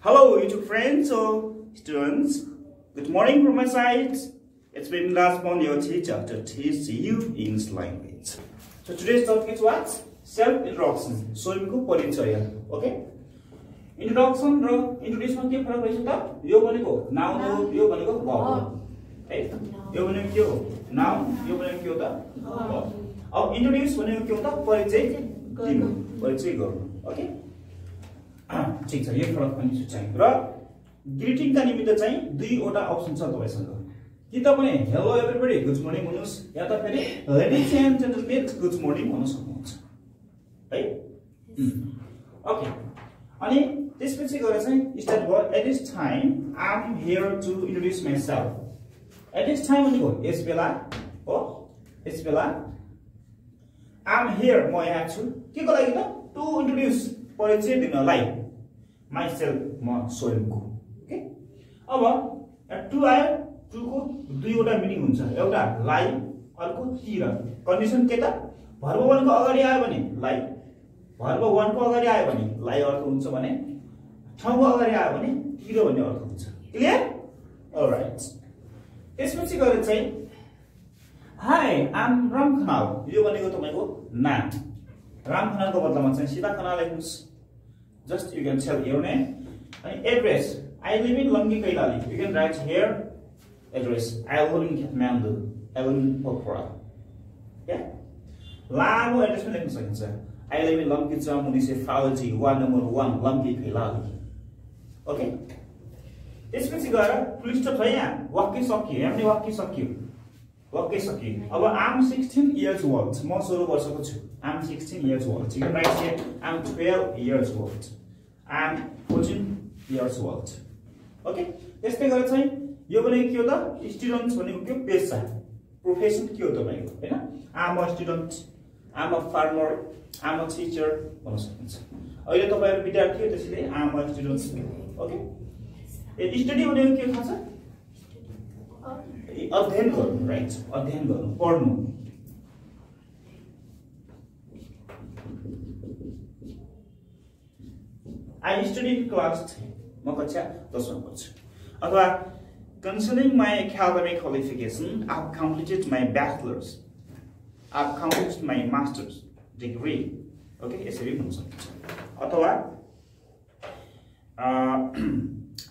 Hello YouTube friends or students, good morning from my side. It's been last month your teacher to teach you English language. So today's topic is what? Self-introduction. So you go परिचय. Okay? Introduction र introduction के फरक रहेछ त? यो भनेको noun हो, यो भनेको verb. है? यो भनेको के हो? Noun, यो भनेको के हो त? Verb. अब introduce भनेको के हो त? परिचय दिनु, परिचय गर्नु. Okay? ठीक छ, यो फरक पनि सुचाइ र ग्रीटिङ का निमित्त चाहिँ दुईवटा अप्सन छ तपाईसँग. कि तपाईले हेलो एभ्रीबडी गुड मर्निङ भन्नुस् या त फेरि ladies and gentlemen good morning भन्न सक्नुहुन्छ. है? ओके. अनि त्यसपछि गएर चाहिँ स्टार्ट भयो at this time I am here to introduce myself. At this time भनेको यस बेला हो, यस बेला आई एम हियर म यहाँ छु. के को लागि त? टु इन्ट्रोड्युस परिचय दिनलाई माइसेल्फ म स्वयंको. ओके. अब टु आयो, टु को दुईवटा मिनिङ हुन्छ. एउटा लाई, अर्को तिर. कन्डिसन के त? भर्ब 1 को अगाडि आयो भने लाई, भर्ब 1 को अगाडि आयो भने लाई अर्थ हुन्छ भने ठाउँको अगाडि आयो भने तिर भन्ने अर्थ हुन्छ. क्लियर? अलराइट. त्यसपछि गएर चाहिँ हाय आई एम राम खनाल. यो भनेको तपाईको नाम. राम खनालको बदलामा चाहिँ सीधा Khanal लेख्नुस्. Just you can tell your name and address. I live in Lamgi Kailali. You can write here address. I live in Kathmandu. I live in Pokhara. Yeah. Lago address में लेख्न सकिन्छ. I live in Lamgi municipality 1 number 1 Lamgi Kailali. Okay. त्यसपछि गएर police stop छ यहाँ. वाक्य सकियो. हामीले वाक्य सकियो. वाक्य सकियो. अब I'm 16 years old. म 16 वर्षको छु. I'm 16 years old. You can write here I'm 12 years old. I'm 14 years old. Okay? त्यस्तै गरेर चाहिँ यो भनेको के हो त? स्टुडेन्ट भनेको के हो? पेशा. प्रोफेसन के हो तपाईको? हैन? I'm a student, I'm a farmer, I'm a teacher भन्न सकिन्छ. अहिले तपाईहरु विद्यार्थी हो त्यसैले I'm a student. Okay? Study भनेको के थाहा छ? अध्ययन गर्नु, राइट? अध्ययन गर्नु, पढ्नु. I study in class 10. म कक्षा 10 मा पढ्छु. अथवा concerning my academic qualification, I've completed my bachelor's. I've completed my master's degree. Okay, यसरी भन्न सकिन्छ. अथवा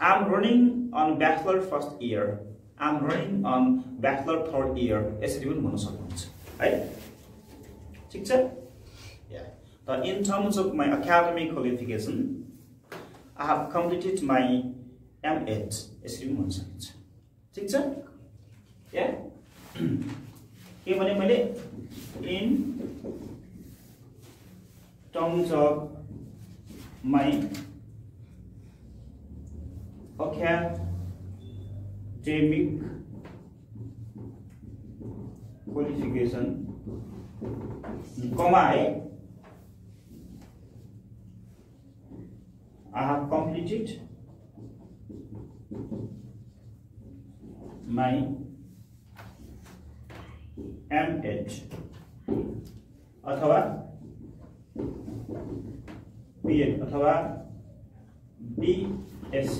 I'm running on bachelor first year. I'm running on bachelor third year. यसरी पनि भन्न सक्नुहुन्छ. है? ठीक छ? Yeah. But in terms of my academic qualification, I have completed my M.Ed. यसरी भन्न सकिन्छ. ठीक छ? Yeah? के भने मैले in terms of my academic qualification, comma I have completed my M.Ed अथवा B.Ed अथवा B.Sc.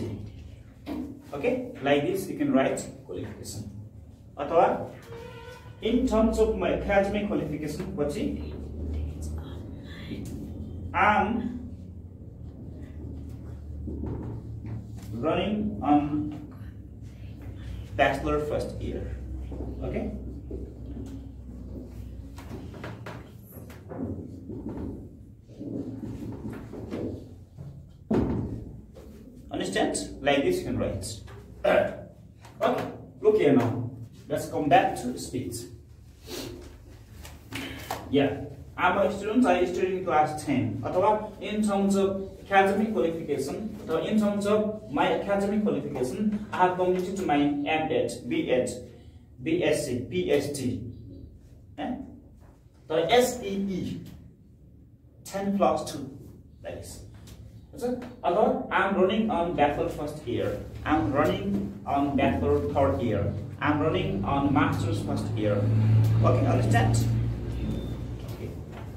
Okay, like this you can write qualification. अथवा in terms of my academic qualification पछि I'm running on bachelor first year. Okay? Understand? Like this you can write. Okay, look here now. Let's come back to speech. Yeah, I'm a student. I study in class 10. अथवा in terms of academic qualification, so in terms of my academic qualification, I have completed my M.Ed, B.Ed, B.Sc, Ph.D. The S.E.E. 10 plus 2. That is. I'm running on bachelor first year. I'm running on bachelor third year. I'm running on master's first year. Okay, understand? Okay.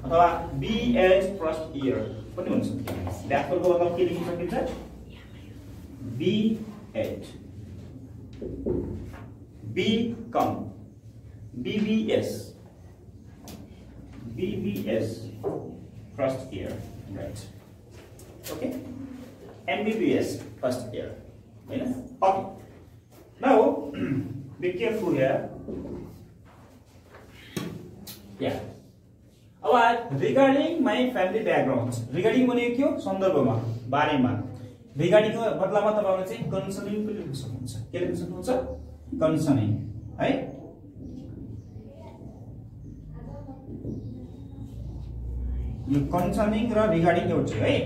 अथवा B.Ed first year. पनि हुन्छ. ब्याकवर्डको मतलब के लेख्न सकिन्छ? B8. Become. BBS. BBS. First year. Right. Okay. MBBS. First year. Okay. Now, be careful here. Yeah. Regarding my family background. Regarding भने के हो सन्दर्भमा बारेमा. Regarding को बदलामा तपाईहरुले चाहिँ concerning पनि लेख्न सक्नुहुन्छ. के लेख्न सक्नुहुन्छ? Concerning, है? यो concerning र regarding एउटा है.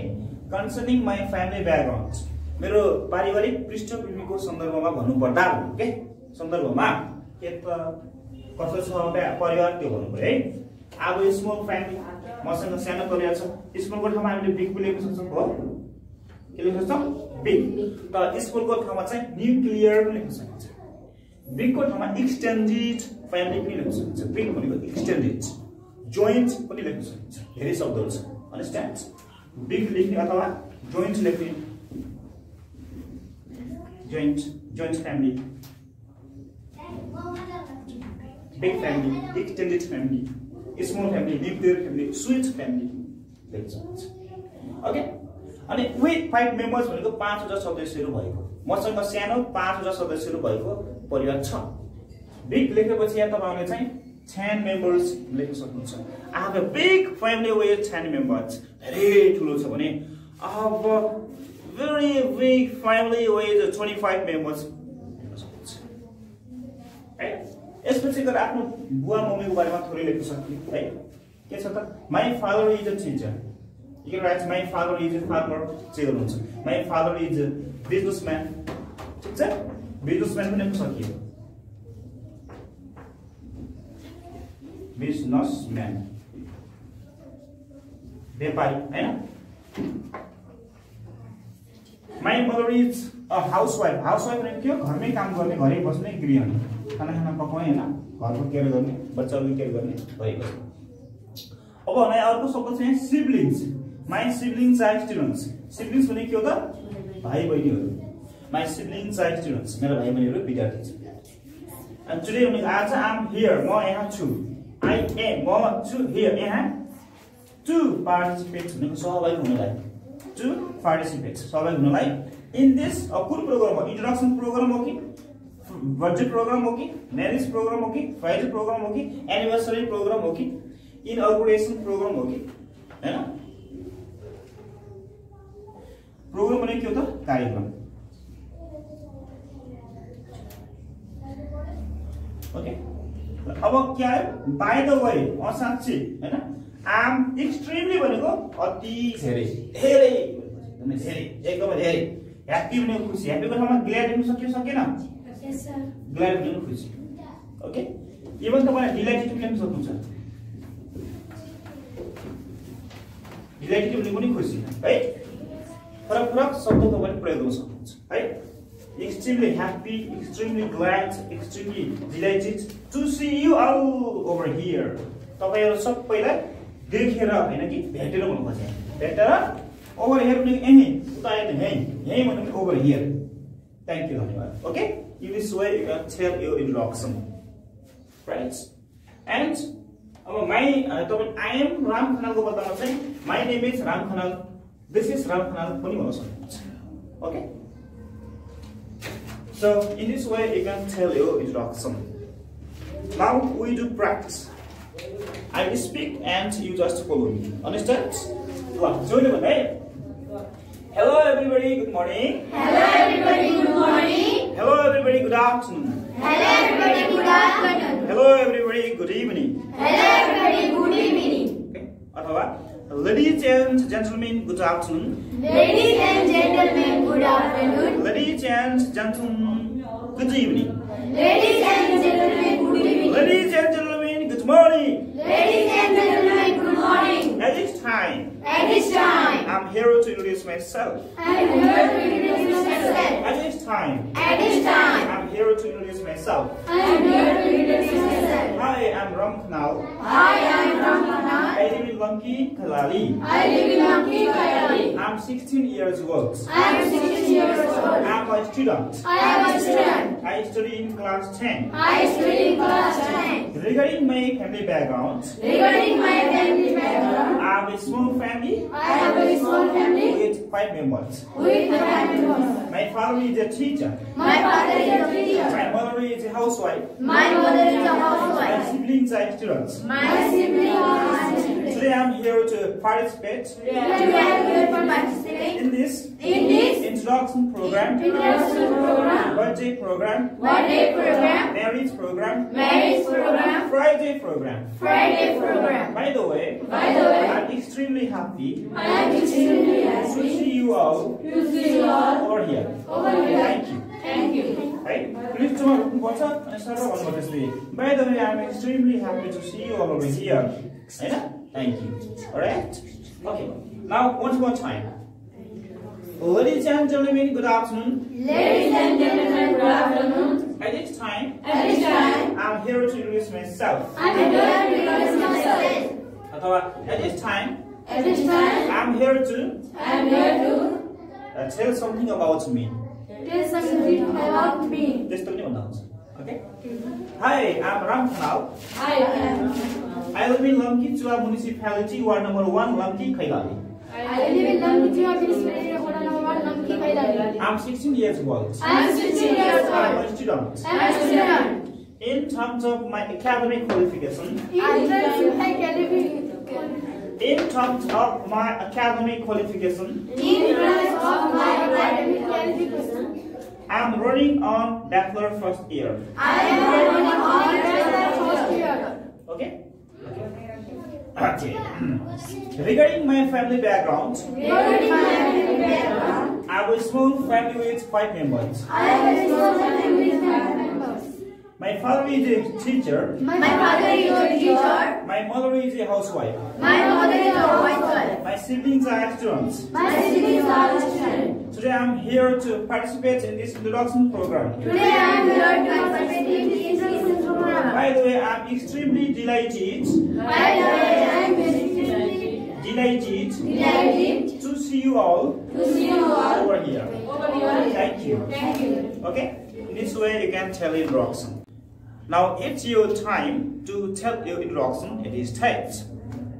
Concerning my family background. मेरो पारिवारिक पृष्ठभूमिको सन्दर्भमा भन्नु पर्दा के सन्दर्भमा के त कसो छ परिवार त्यो भन्नु पर्यो है. अब स्मल फ्यामिली मसँग सानो परिवार छ. स्मलको ठाउँमा हामीले बिग पनि लेख्न सक्छौं हो. के लेख्न सक्छौं? बिग. त स्मलको ठाउँमा चाहिँ न्यूक्लियर पनि लेख्न सकिन्छ. बिगको ठाउँमा एक्सटेन्डेड फ्यामिली पनि लेख्न सकिन्छ. बिग भनेको एक्सटेन्डेड. जोइन्ट पनि लेख्न सकिन्छ. धेरै शब्दहरु छ. अन्डरस्ट्यान्ड? बिग लेख्ने अथवा जोइन्ट लेख्ने. Joint family. Big family, extended family, small family, nuclear family, sweet family. Okay? अनि with 5 members भनेको 5 वटा सदस्यहरु भएको. मसँग सानो 5 वटा सदस्यहरु भएको परिवार छ. Big लेखेपछि यहाँ तपाईहरुले चाहिँ 10 members लेख्न सक्नुहुन्छ. I have a big family with 10 members. धेरै ठुलो छ भने I have a very big family with 25 members. Right? यसपछि गएर आफ्नो बुवा मम्मीको बारेमा थोरै लेख्न सक्छु है. के छ त? My father is a teacher. You can write my father is a farmer. चाहिँ गर्नुहुन्छ. My father is a businessman. ठीक छ? Businessman पनि लेख्न सकियो. Businessman. व्यापारी हैन? My mother is a housewife. Housewife भनेको के हो? घरमै काम गर्ने, घरै बस्ने गृहिणी. खाना पकाउने हैन, घरको केयर गर्ने, बच्चाको केयर गर्ने भएको छ. अब हामी अर्को शब्द चाहिँ siblings. My siblings are students. Siblings भने के हो त? भाइ बहिनीहरु. My siblings are students. मेरो भाइ बहिनीहरु विद्यार्थी छन्. And today आज I'm here. म यहाँ छु. I am म छु here यहाँ to participate भनेको सहभागी हुनलाई. To participate सहभागी हुनलाई in this कुन प्रोग्राम हो? Introduction प्रोग्राम हो कि बर्थडे प्रोग्राम हो कि म्यारेज प्रोग्राम हो कि फ्राइडे प्रोग्राम हो कि एनिभर्सरी प्रोग्राम हो कि इनॉग्रेशन प्रोग्राम हो कि हैन? प्रोग्राम भने के हो त? कार्यक्रम. ओके. अब क्या है? बाय द वे असाच्ची हैन? आई एम एक्सट्रिमली भनेको अति धेरै धेरै एकदमै धेरै एकदमै धेरै. ह्यापी भनेको खुसी. ह्यापीको ठाउँमा ग्ल्याड लेख्न सकियो सकेन? Yes sir. Glad to खुसी. Okay? Even तपाईले delighted पनि लेख्न सक्नुहुन्छ. Delighted पनि खुसी, है? फरक शब्द तपाईले प्रयोग गर्न सक्नुहुन्छ, है? Extremely happy, extremely glad, extremely delighted to see you all over here. तपाईहरु सबैलाई देखेर हैन कि भेटेर भन्नु खोजे. भेटेर over here पनि यही उता यही भन्नु over here. Thank you धन्यवाद. Okay? In this way you can tell your introduction, right? And I am Ram Khanal ko batana chai my name is Ram Khanal, this is Ram Khanal pani bhanna सक्नुहुन्छ. Okay? So in this way you can tell your introduction. Now we do practice. I speak and you just follow me. Understand? Join me, hey? Hello everybody, good morning. Hello everybody, good morning. Hello everybody, good afternoon. Hello everybody, good afternoon. Hello everybody, good evening. Hello everybody, good evening. Okay. अथवा ladies and gentlemen, good afternoon. Ladies and gentlemen, good afternoon. Ladies and gentlemen, good evening. Ladies and gentlemen, good evening. Ladies and gentlemen, good morning. Ladies and gentlemen, good morning. At this time, I'm here to introduce myself. I'm here to introduce myself. At this time, I'm here to introduce myself. I'm here to introduce myself. Hi, I'm Ram Khanal. Hi, I'm Ram Khanal. I live in in Lanki, Kalali. I live in Lanki, Kailali. I'm 16 years old. I am 16 years old. I'm a student. I am a student. I study in class 10. I study in class 10. Regarding my family background, Regarding my family background, I have a small family I have a small family with 5 members. with 5 members. My father is a teacher. My father is a teacher. My mother is a housewife. My mother is a My housewife. siblings are students. My siblings are students. Today I'm here to participate Today I am here to participate in this in this introduction program, introduction program, birthday program, birthday program, marriage program, marriage program, Friday program. Friday program. By the way, I'm extremely happy I am extremely to happy see you all to see you all over here. over here. Thank you. Thank you. Right? Please do not watch up and start on this day. By the way, I'm extremely happy to see you all over here. Right? Thank you. Alright? Okay. Now, once more time. Ladies and gentlemen, good afternoon. Ladies and gentlemen, good afternoon. At this time, I'm here to introduce myself. I'm here to introduce myself. At this time, I'm I'm here to here tell something about me. to tell something about me. Just tell me announce. Okay? Hi, I'm Ram Khanal. I live in Lamki Chua Municipality, Ward number 1, Lamki, Kailali. I live in Lamki Municipality, Ward number 1, Lamki, Kailali. I'm 16 years old. I'm 16 years I'm old. a student. I'm a student. In terms of my academic qualification, In terms of my academic in terms of my academic qualification, qualification, I'm running on bachelor first year. I am running on bachelor first year. Okay? Okay. Regarding my family background, Regarding my family background, I have a small family with 5 members. I have a small family with 5 members. My father is a teacher. My father is a teacher. My mother is a housewife. My mother is a housewife. My siblings are students. My siblings are students. Today I'm here to participate in this introduction program. Today I am here to participate in the introduction program. By the way, I'm extremely delighted By the way, I am extremely delighted to see you all to see you all over here. over here. Thank you. Thank you. Okay? This way you can tell introduction. Now it's your time to tell your introduction. It is time.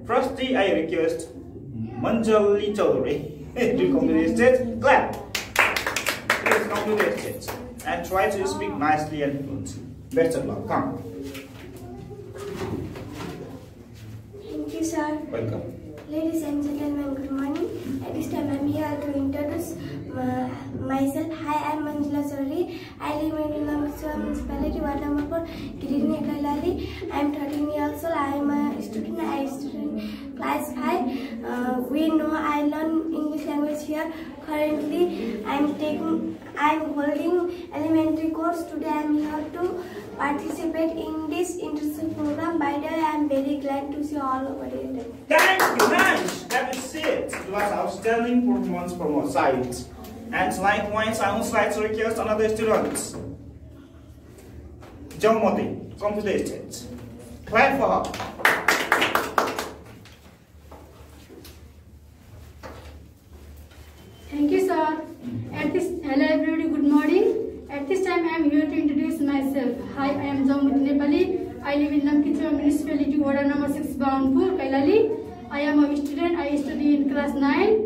Firstly, I request Manjali Chaudhary to come to the stage. Clap. Please come to the stage and try to speak nicely and fluently. Best of luck. Come. Thank you, sir. Welcome. Ladies and gentlemen, good morning. At this time, I'm here to introduce myself. Hi, I'm Manjula Chaudhary. I live in Lamki Municipality, Ward number 4, Girini, Kailali. I'm 13 years old. I am a student. I study in class 5. We know I learn English language here. Currently, I'm holding elementary course. Today, I'm here to participate in this introduction program. By the way, I'm very glad to see all over here. Thank you, nice. That is it. It was outstanding performance from our side. And likewise, I would like to request another student. John Moti, come to the stage. Clap for her. Thank you, sir. Hello everybody, good morning. At this time, I am here to introduce myself. Hi, I am Jamut Nepali. I live in Lamki Municipality, Ward number 6, Baunpur, Kailali. I am a student. I study in class 9.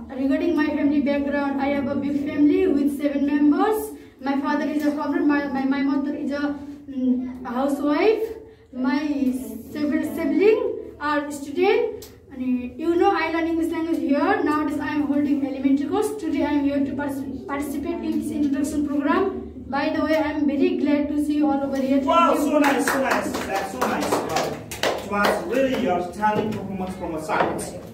Regarding my family background, I have a big family with 7 members. My father is a farmer. My mother is a housewife. My several siblings are students. You know, I learn English language here. Nowadays, I am holding elementary course. Today, I am here to participate in this introduction program. By the way, I am very glad to see you all over here. Wow, so nice, so nice. That's so nice. Wow. It was really outstanding performance from our side.